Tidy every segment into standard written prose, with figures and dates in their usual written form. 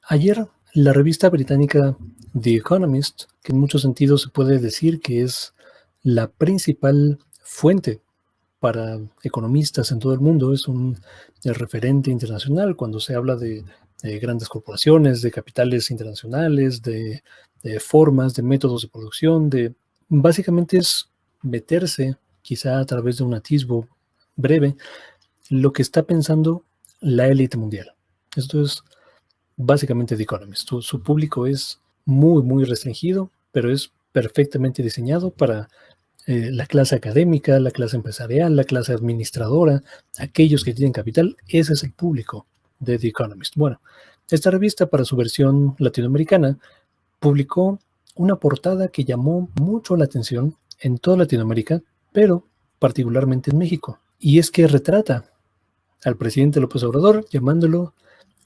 Ayer, la revista británica The Economist, que en muchos sentidos se puede decir que es la principal fuente para economistas en todo el mundo, es un referente internacional cuando se habla de grandes corporaciones, de capitales internacionales, de formas, de métodos de producción, básicamente es meterse, quizá a través de un atisbo breve, lo que está pensando la élite mundial. Esto es básicamente The Economist. Su público es muy, muy restringido, pero es perfectamente diseñado para la clase académica, la clase empresarial, la clase administradora, aquellos que tienen capital. Ese es el público de The Economist. Bueno, esta revista, para su versión latinoamericana, publicó una portada que llamó mucho la atención en toda Latinoamérica, pero particularmente en México. Y es que retrata al presidente López Obrador llamándolo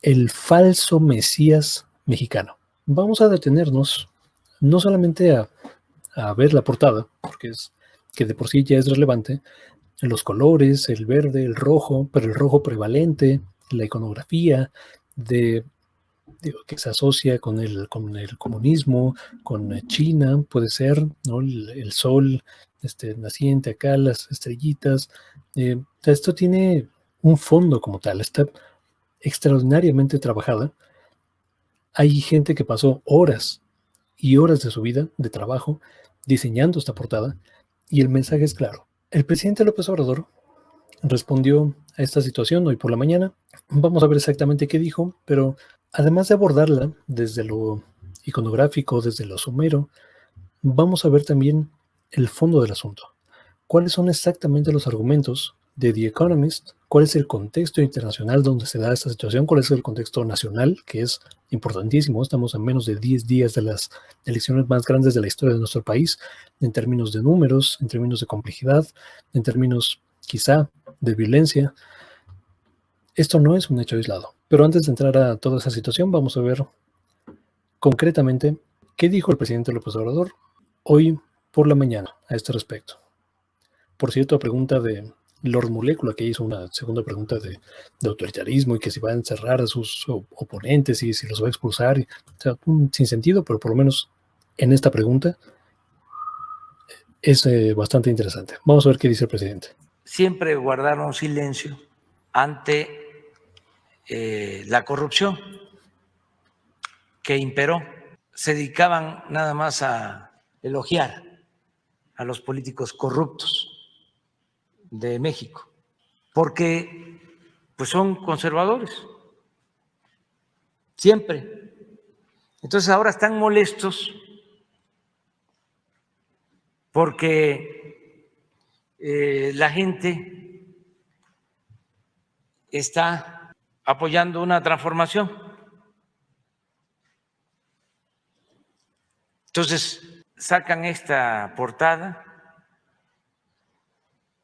el falso Mesías mexicano. Vamos a detenernos no solamente a ver la portada, porque es que de por sí ya es relevante, los colores, el verde, el rojo, pero el rojo prevalente, la iconografía de, que se asocia con el comunismo, con China, puede ser, ¿no? El sol naciente acá, las estrellitas. Esto tiene un fondo como tal, está extraordinariamente trabajada. Hay gente que pasó horas y horas de su vida, de trabajo, diseñando esta portada, y el mensaje es claro. El presidente López Obrador respondió a esta situación hoy por la mañana. Vamos a ver exactamente qué dijo, pero además de abordarla desde lo iconográfico, desde lo somero, vamos a ver también el fondo del asunto. ¿Cuáles son exactamente los argumentos de The Economist? ¿Cuál es el contexto internacional donde se da esta situación? ¿Cuál es el contexto nacional, que es importantísimo? Estamos a menos de 10 días de las elecciones más grandes de la historia de nuestro país, en términos de números, en términos de complejidad, en términos quizá de violencia. Esto no es un hecho aislado. Pero antes de entrar a toda esa situación, vamos a ver concretamente qué dijo el presidente López Obrador hoy por la mañana a este respecto. Por cierto, a pregunta de Lord Molecula, que hizo una segunda pregunta de autoritarismo y que si va a encerrar a sus oponentes y si los va a expulsar. O sea, un sinsentido, pero por lo menos en esta pregunta es bastante interesante. Vamos a ver qué dice el presidente. Siempre guardaron silencio ante la corrupción que imperó. Se dedicaban nada más a elogiar a los políticos corruptos de México, porque pues son conservadores, siempre. Entonces ahora están molestos porque la gente está apoyando una transformación. Entonces sacan esta portada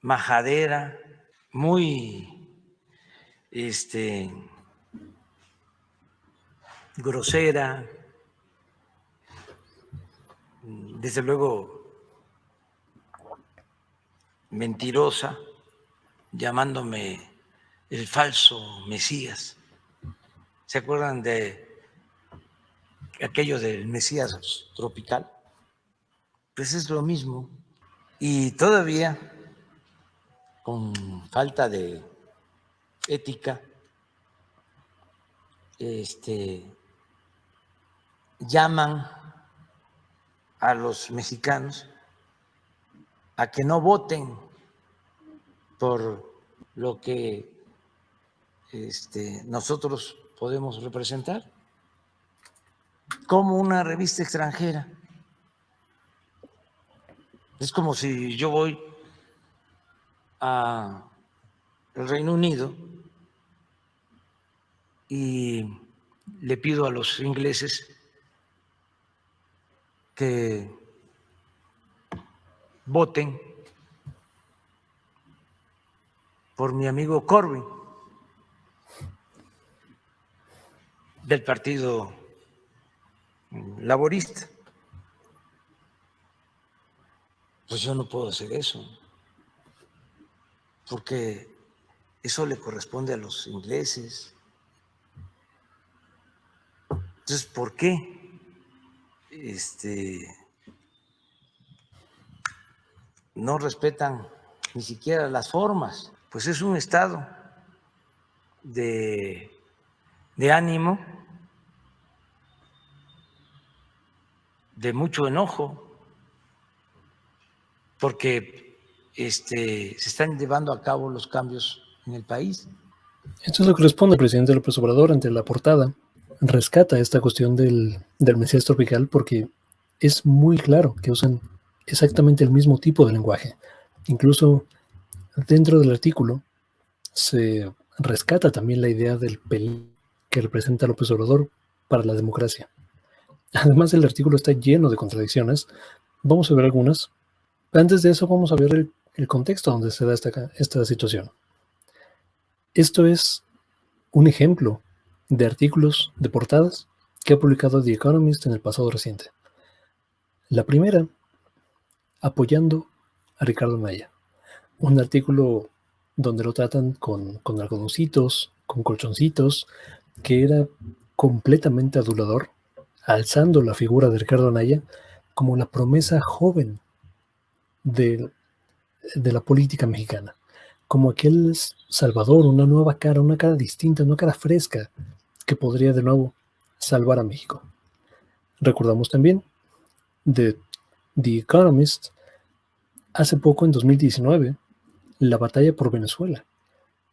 majadera, muy grosera, desde luego mentirosa, llamándome el falso Mesías. ¿Se acuerdan de aquello del Mesías tropical? Pues es lo mismo. Y todavía, con falta de ética, llaman a los mexicanos a que no voten por lo que nosotros podemos representar, como una revista extranjera. Es como si yo voy al Reino Unido y le pido a los ingleses que voten por mi amigo Corbyn del Partido Laborista. Pues yo no puedo hacer eso, porque eso le corresponde a los ingleses. Entonces, ¿por qué no respetan ni siquiera las formas? Pues es un estado de ánimo, de mucho enojo, porque se están llevando a cabo los cambios en el país. Esto es lo que responde el presidente López Obrador ante la portada. Rescata esta cuestión del Mesías tropical porque es muy claro que usan exactamente el mismo tipo de lenguaje. Incluso dentro del artículo se rescata también la idea del peligro que representa López Obrador para la democracia. Además, el artículo está lleno de contradicciones. Vamos a ver algunas. Antes de eso, vamos a ver el contexto donde se da esta situación. Esto es un ejemplo de artículos de portadas que ha publicado The Economist en el pasado reciente. La primera, apoyando a Ricardo Anaya. Un artículo donde lo tratan con algodoncitos, con colchoncitos, que era completamente adulador, alzando la figura de Ricardo Anaya como la promesa joven de la política mexicana, como aquel salvador, una nueva cara, una cara distinta, una cara fresca, que podría de nuevo salvar a México. Recordamos también de The Economist, hace poco, en 2019, la batalla por Venezuela,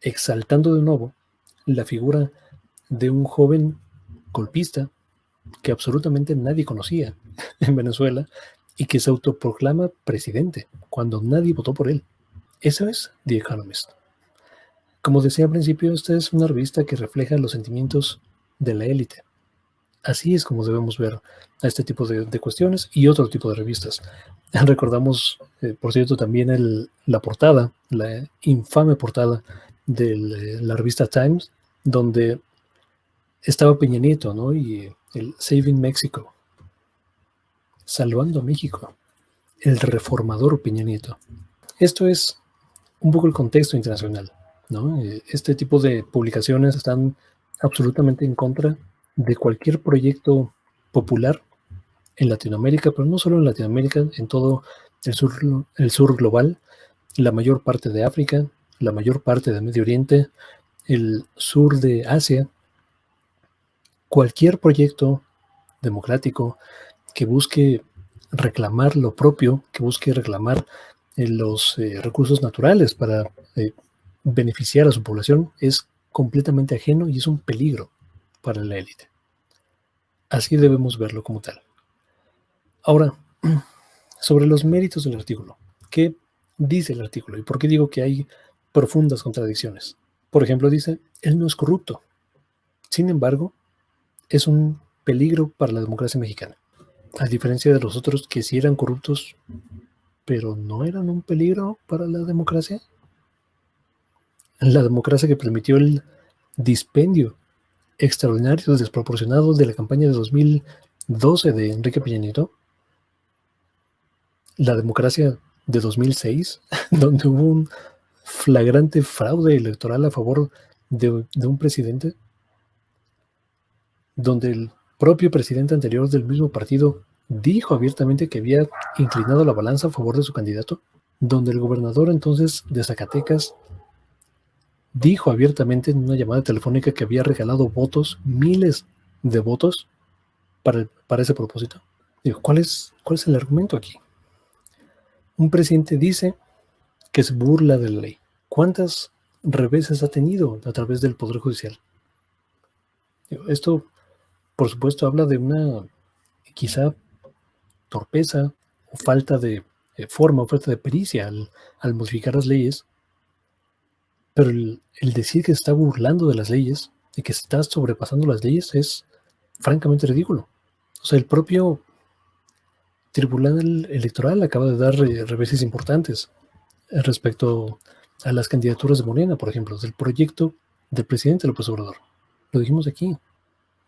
exaltando de nuevo la figura de un joven golpista que absolutamente nadie conocía en Venezuela y que se autoproclama presidente cuando nadie votó por él. Eso es The Economist. Como decía al principio, esta es una revista que refleja los sentimientos de la élite. Así es como debemos ver a este tipo de cuestiones y otro tipo de revistas. Recordamos, por cierto, también la portada, la infame portada de la revista Times, donde estaba Peña Nieto, ¿no? Y el Saving Mexico, salvando a México, el reformador Peña Nieto. Esto es un poco el contexto internacional, ¿no? Este tipo de publicaciones están absolutamente en contra de cualquier proyecto popular en Latinoamérica, pero no solo en Latinoamérica, en todo el sur global, la mayor parte de África, la mayor parte de Medio Oriente, el sur de Asia. Cualquier proyecto democrático que busque reclamar lo propio, que busque reclamar los recursos naturales para beneficiar a su población, es completamente ajeno y es un peligro para la élite. Así debemos verlo como tal. Ahora, sobre los méritos del artículo. ¿Qué dice el artículo? ¿Y por qué digo que hay profundas contradicciones? Por ejemplo, dice, él no es corrupto. Sin embargo, es un peligro para la democracia mexicana. A diferencia de los otros que sí eran corruptos, pero no eran un peligro para la democracia. La democracia que permitió el dispendio extraordinario, desproporcionado de la campaña de 2012 de Enrique Peña Nieto. La democracia de 2006, donde hubo un flagrante fraude electoral a favor de un presidente, donde el propio presidente anterior del mismo partido dijo abiertamente que había inclinado la balanza a favor de su candidato, donde el gobernador entonces de Zacatecas dijo abiertamente en una llamada telefónica que había regalado votos, miles de votos, para ese propósito. Digo, ¿cuál es el argumento aquí? Un presidente dice que se burla de la ley. ¿Cuántas reveses ha tenido a través del Poder Judicial? Digo, esto, por supuesto, habla de una quizá torpeza o falta de forma o falta de pericia al modificar las leyes, pero el decir que se está burlando de las leyes y que se está sobrepasando las leyes es francamente ridículo. O sea, el propio Tribunal Electoral acaba de dar reveses importantes respecto a las candidaturas de Morena, por ejemplo, del proyecto del presidente López Obrador. Lo dijimos aquí.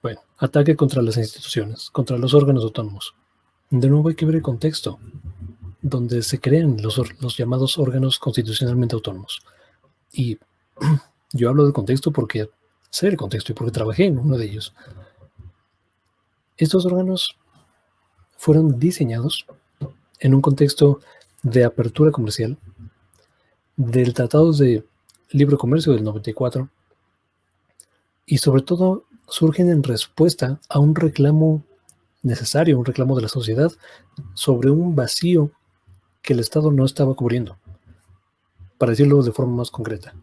Bueno, ataque contra las instituciones, contra los órganos autónomos. De nuevo hay que ver el contexto donde se crean los llamados órganos constitucionalmente autónomos. Y yo hablo del contexto porque sé el contexto y porque trabajé en uno de ellos. Estos órganos fueron diseñados en un contexto de apertura comercial del Tratado de Libre Comercio del 94 y sobre todo surgen en respuesta a un reclamo necesario, un reclamo de la sociedad sobre un vacío que el Estado no estaba cubriendo. Para decirlo de forma más concreta,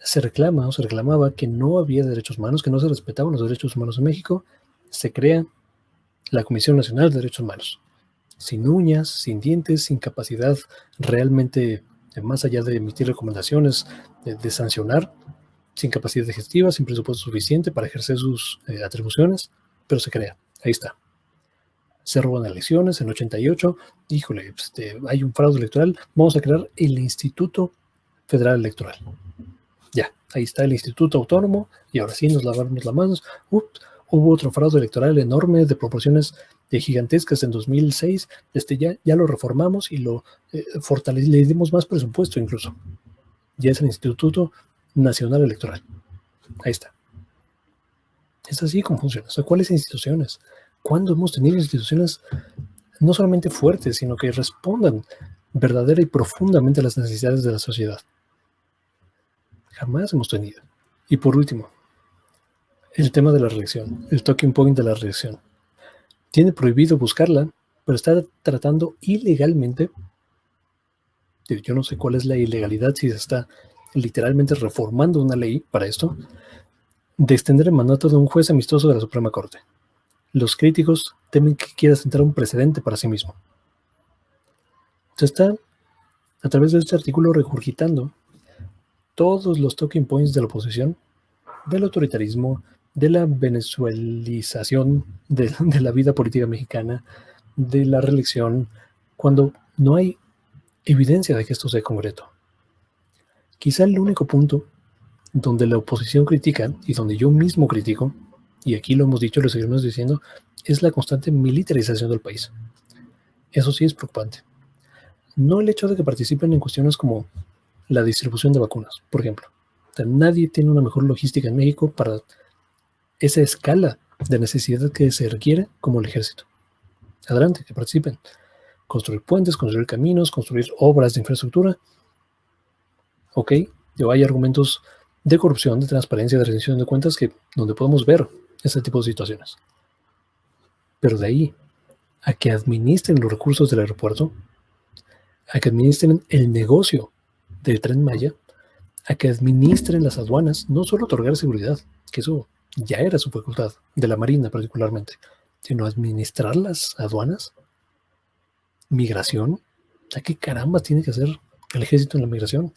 se reclamaba que no había derechos humanos, que no se respetaban los derechos humanos en México. Se crea la Comisión Nacional de Derechos Humanos, sin uñas, sin dientes, sin capacidad realmente, más allá de emitir recomendaciones, de sancionar, sin capacidad ejecutiva, sin presupuesto suficiente para ejercer sus atribuciones, pero se crea, ahí está. Se roban elecciones en 88, híjole, hay un fraude electoral, vamos a crear el Instituto Federal Electoral. Ya, ahí está el Instituto Autónomo, y ahora sí nos lavamos las manos. Hubo otro fraude electoral enorme de proporciones gigantescas en 2006, ya lo reformamos y lo fortalecimos, le dimos más presupuesto incluso. Ya es el Instituto Nacional Electoral. Ahí está. Es así como funciona. O sea, ¿cuáles instituciones? ¿Cuándo hemos tenido instituciones no solamente fuertes, sino que respondan verdadera y profundamente a las necesidades de la sociedad? Jamás hemos tenido. Y por último, el tema de la reelección, el talking point de la reelección. Tiene prohibido buscarla, pero está tratando ilegalmente. Yo no sé cuál es la ilegalidad, si se está literalmente reformando una ley para esto, de extender el mandato de un juez amistoso de la Suprema Corte. Los críticos temen que quiera sentar un precedente para sí mismo. Se está, a través de este artículo, regurgitando todos los talking points de la oposición, del autoritarismo, de la venezuelización de la vida política mexicana, de la reelección, cuando no hay evidencia de que esto sea concreto. Quizá el único punto donde la oposición critica, y donde yo mismo critico, y aquí lo hemos dicho, lo seguimos diciendo, es la constante militarización del país. Eso sí es preocupante. No el hecho de que participen en cuestiones como la distribución de vacunas, por ejemplo. O sea, nadie tiene una mejor logística en México para esa escala de necesidad que se requiere como el ejército. Adelante, que participen. Construir puentes, construir caminos, construir obras de infraestructura. Ok, hay argumentos de corrupción, de transparencia, de rendición de cuentas donde podemos ver ese tipo de situaciones. Pero de ahí a que administren los recursos del aeropuerto, a que administren el negocio del Tren Maya, a que administren las aduanas, no solo otorgar seguridad, que eso ya era su facultad, de la Marina particularmente, sino administrar las aduanas, migración. ¿Qué caramba tiene que hacer el ejército en la migración?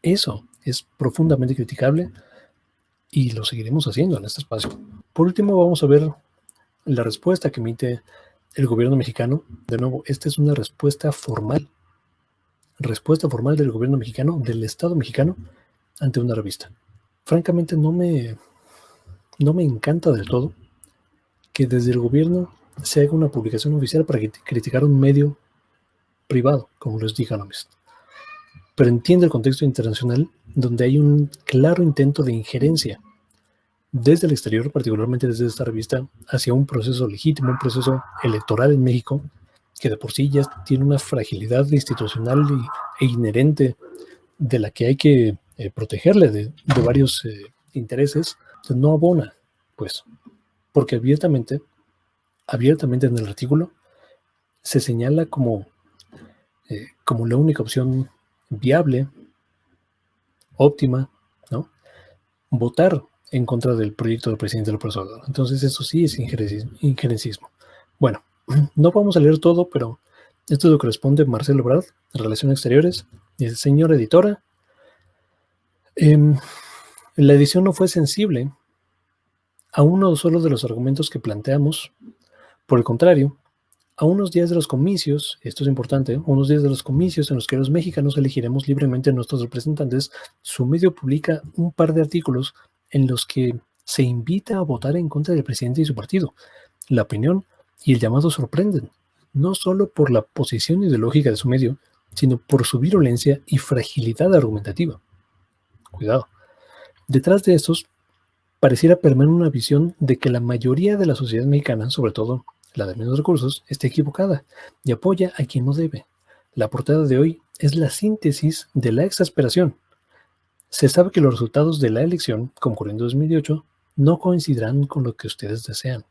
Eso es profundamente criticable y lo seguiremos haciendo en este espacio. Por último, vamos a ver la respuesta que emite el gobierno mexicano. De nuevo, esta es una respuesta formal del gobierno mexicano, del Estado mexicano, ante una revista. Francamente, no me encanta del todo que desde el gobierno se haga una publicación oficial para criticar un medio privado, como lo es The Economist. Pero entiende el contexto internacional, donde hay un claro intento de injerencia desde el exterior, particularmente desde esta revista, hacia un proceso legítimo, un proceso electoral en México, que de por sí ya tiene una fragilidad institucional e inherente de la que hay que protegerle de varios intereses. Entonces no abona, pues, porque abiertamente en el artículo se señala como la única opción viable, óptima, ¿no? Votar en contra del proyecto del presidente López Obrador. Entonces eso sí es injerencismo. Bueno, no vamos a leer todo, pero esto es lo que responde Marcelo Ebrard, de Relaciones Exteriores. Dice: señora editora, la edición no fue sensible a uno solo de los argumentos que planteamos. Por el contrario, a unos días de los comicios, esto es importante, unos días de los comicios en los que los mexicanos elegiremos libremente a nuestros representantes, su medio publica un par de artículos en los que se invita a votar en contra del presidente y su partido. La opinión y el llamado sorprenden, no solo por la posición ideológica de su medio, sino por su virulencia y fragilidad argumentativa. Cuidado. Detrás de estos pareciera permear una visión de que la mayoría de la sociedad mexicana, sobre todo la de menos recursos, está equivocada y apoya a quien no debe. La portada de hoy es la síntesis de la exasperación. Se sabe que los resultados de la elección, como ocurrió en 2008, no coincidirán con lo que ustedes desean.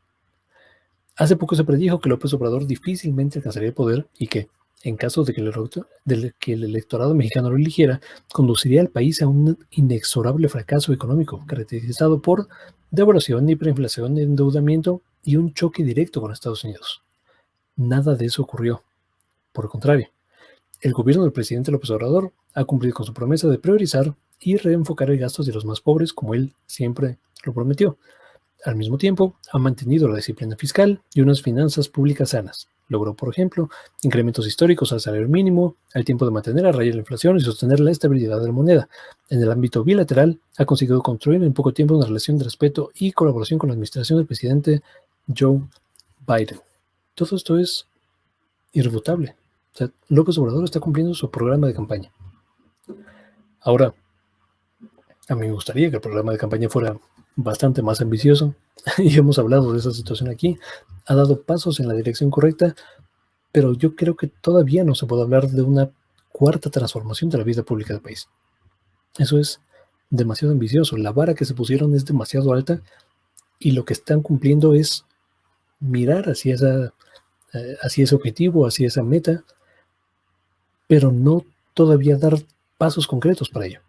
Hace poco se predijo que López Obrador difícilmente alcanzaría el poder y que, en caso de que el electorado mexicano lo eligiera, conduciría al país a un inexorable fracaso económico, caracterizado por devaluación, hiperinflación, endeudamiento y un choque directo con Estados Unidos. Nada de eso ocurrió. Por el contrario, el gobierno del presidente López Obrador ha cumplido con su promesa de priorizar y reenfocar el gasto de los más pobres, como él siempre lo prometió. Al mismo tiempo, ha mantenido la disciplina fiscal y unas finanzas públicas sanas. Logró, por ejemplo, incrementos históricos al salario mínimo, al tiempo de mantener a raya la inflación y sostener la estabilidad de la moneda. En el ámbito bilateral, ha conseguido construir en poco tiempo una relación de respeto y colaboración con la administración del presidente Joe Biden. Todo esto es irrefutable. O sea, López Obrador está cumpliendo su programa de campaña. Ahora, a mí me gustaría que el programa de campaña fuera bastante más ambicioso, y hemos hablado de esa situación aquí, ha dado pasos en la dirección correcta, pero yo creo que todavía no se puede hablar de una cuarta transformación de la vida pública del país. Eso es demasiado ambicioso, la vara que se pusieron es demasiado alta y lo que están cumpliendo es mirar hacia ese objetivo, hacia esa meta, pero no todavía dar pasos concretos para ello.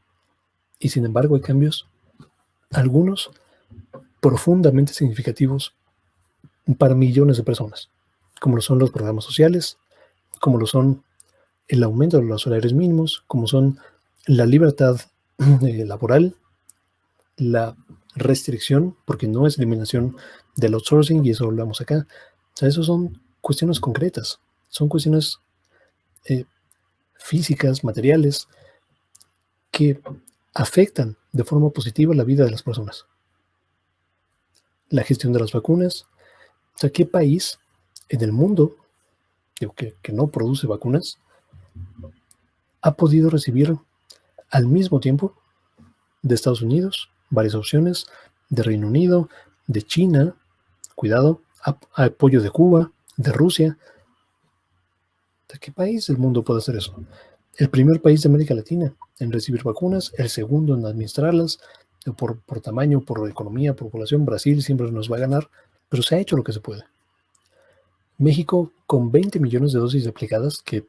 Y sin embargo hay cambios, algunos profundamente significativos para millones de personas, como lo son los programas sociales, como lo son el aumento de los salarios mínimos, como son la libertad laboral, la restricción, porque no es eliminación del outsourcing, y eso lo hablamos acá. O sea, eso son cuestiones concretas, son cuestiones físicas, materiales, que afectan de forma positiva la vida de las personas. La gestión de las vacunas. O sea, ¿qué país en el mundo que no produce vacunas ha podido recibir al mismo tiempo de Estados Unidos varias opciones, de Reino Unido, de China, cuidado, apoyo de Cuba, de Rusia? ¿De qué país del mundo puede hacer eso? El primer país de América Latina en recibir vacunas, el segundo en administrarlas, por tamaño, por economía, por población. Brasil siempre nos va a ganar, pero se ha hecho lo que se puede. México, con 20 millones de dosis aplicadas, que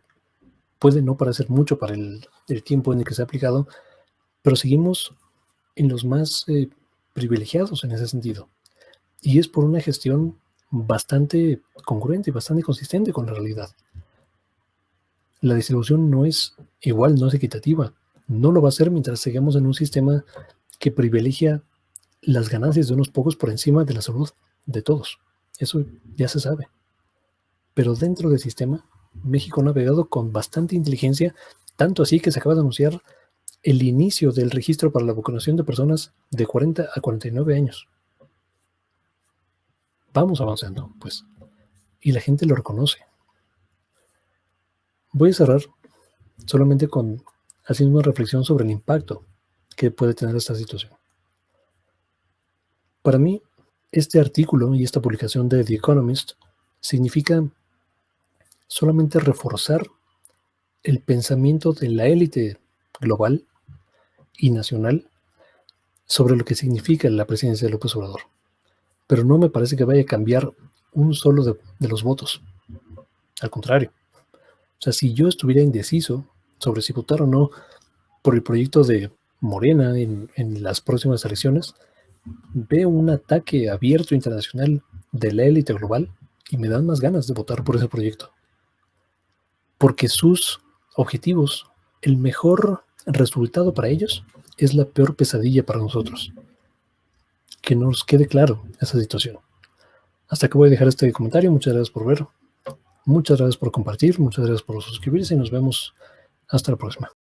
puede no parecer mucho para el tiempo en el que se ha aplicado, pero seguimos en los más privilegiados en ese sentido. Y es por una gestión bastante congruente y bastante consistente con la realidad. La distribución no es igual, no es equitativa. No lo va a ser mientras sigamos en un sistema que privilegia las ganancias de unos pocos por encima de la salud de todos. Eso ya se sabe. Pero dentro del sistema, México ha navegado con bastante inteligencia, tanto así que se acaba de anunciar el inicio del registro para la vacunación de personas de 40 a 49 años. Vamos avanzando, pues. Y la gente lo reconoce. Voy a cerrar solamente haciendo una reflexión sobre el impacto que puede tener esta situación. Para mí, este artículo y esta publicación de The Economist significa solamente reforzar el pensamiento de la élite global y nacional sobre lo que significa la presidencia de López Obrador. Pero no me parece que vaya a cambiar un solo de los votos. Al contrario. O sea, si yo estuviera indeciso sobre si votar o no por el proyecto de Morena en las próximas elecciones, veo un ataque abierto internacional de la élite global y me dan más ganas de votar por ese proyecto. Porque sus objetivos, el mejor resultado para ellos es la peor pesadilla para nosotros. Que nos quede claro esa situación. Hasta que voy a dejar este comentario. Muchas gracias por ver. Muchas gracias por compartir. Muchas gracias por suscribirse y nos vemos hasta la próxima.